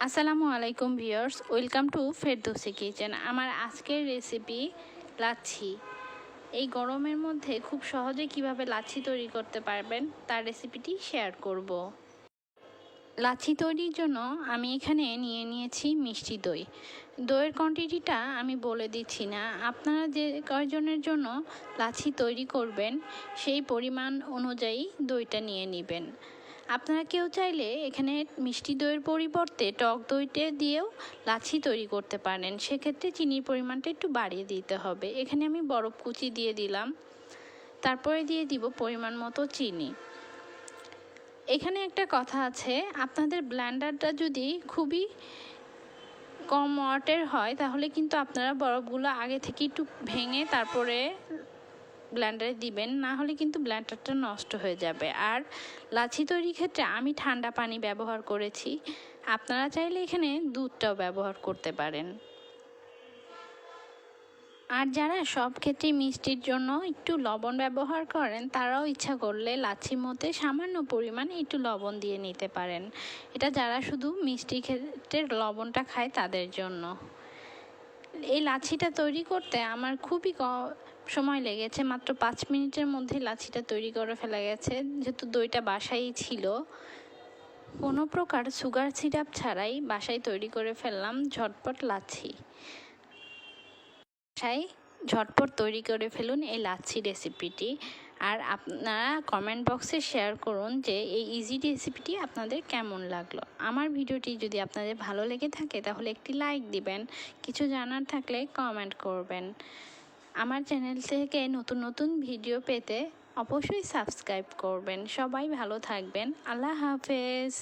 আসসালামু আলাইকুম viewers, welcome to Ferdousi kitchen. আমার আজকের রেসিপি লাচ্ছি। এই গরমের মধ্যে খুব সহজে কিভাবে লাচ্ছি তৈরি করতে পারবেন তার রেসিপিটি শেয়ার করব। লাচ্ছি তৈরির জন্য আমি এখানে নিয়ে নিয়েছি মিষ্টি দই। দইয়ের কোয়ান্টিটিটা আমি বলে দিচ্ছি না, আপনারা যে কয়জনের জন্য লাচ্ছি তৈরি করবেন সেই পরিমাণ অনুযায়ী দইটা নিয়ে নেবেন। আপনারা কেউ চাইলে এখানে মিষ্টি দইয়ের পরিবর্তে টক দইটা দিয়েও লাচ্ছি তৈরি করতে পারেন, সেক্ষেত্রে চিনির পরিমাণটা একটু বাড়িয়ে দিতে হবে। এখানে আমি বরফ কুচি দিয়ে দিলাম, তারপরে দিয়ে দিব পরিমাণ মতো চিনি। এখানে একটা কথা আছে, আপনাদের ব্লেন্ডারটা যদি খুবই কম ওয়াটের হয় তাহলে কিন্তু আপনারা বরফগুলো আগে থেকে একটু ভেঙে তারপরে ব্লেন্ডারে দিবেন, না হলে কিন্তু ব্লেন্ডারটা নষ্ট হয়ে যাবে। আর লাচ্ছি তৈরির ক্ষেত্রে আমি ঠান্ডা পানি ব্যবহার করেছি, আপনারা চাইলে এখানে দুধটাও ব্যবহার করতে পারেন। আর যারা সব ক্ষেত্রে মিষ্টির জন্য একটু লবণ ব্যবহার করেন তারাও ইচ্ছা করলে লাচ্ছির মধ্যে সামান্য পরিমাণে একটু লবণ দিয়ে নিতে পারেন। এটা যারা শুধু মিষ্টির ক্ষেত্রে লবণটা খায় তাদের জন্য। এই লাচ্ছিটা তৈরি করতে আমার খুবই সময় লেগেছে, মাত্র 5 মিনিটের মধ্যে লাচ্ছিটা তৈরি করে ফেলা গেছে, যেহেতু দইটা বাসায়ই ছিল। কোনো প্রকার সুগার সিরাপ ছাড়াই বাসায় তৈরি করে ফেললাম ঝটপট লাচ্ছি। বাসায় ঝটপট তৈরি করে ফেলুন এই লাচ্ছি রেসিপিটি। আর আপনারা কমেন্ট বক্সে শেয়ার করুন যে এই ইজি রেসিপিটি আপনাদের কেমন লাগলো। আমার ভিডিওটি যদি আপনাদের ভালো লেগে থাকে তাহলে একটি লাইক দিবেন, কিছু জানার থাকলে কমেন্ট করবেন। আমার চ্যানেল থেকে নতুন নতুন ভিডিও পেতে অবশ্যই সাবস্ক্রাইব করবেন। সবাই ভালো থাকবেন। আল্লাহ হাফেজ।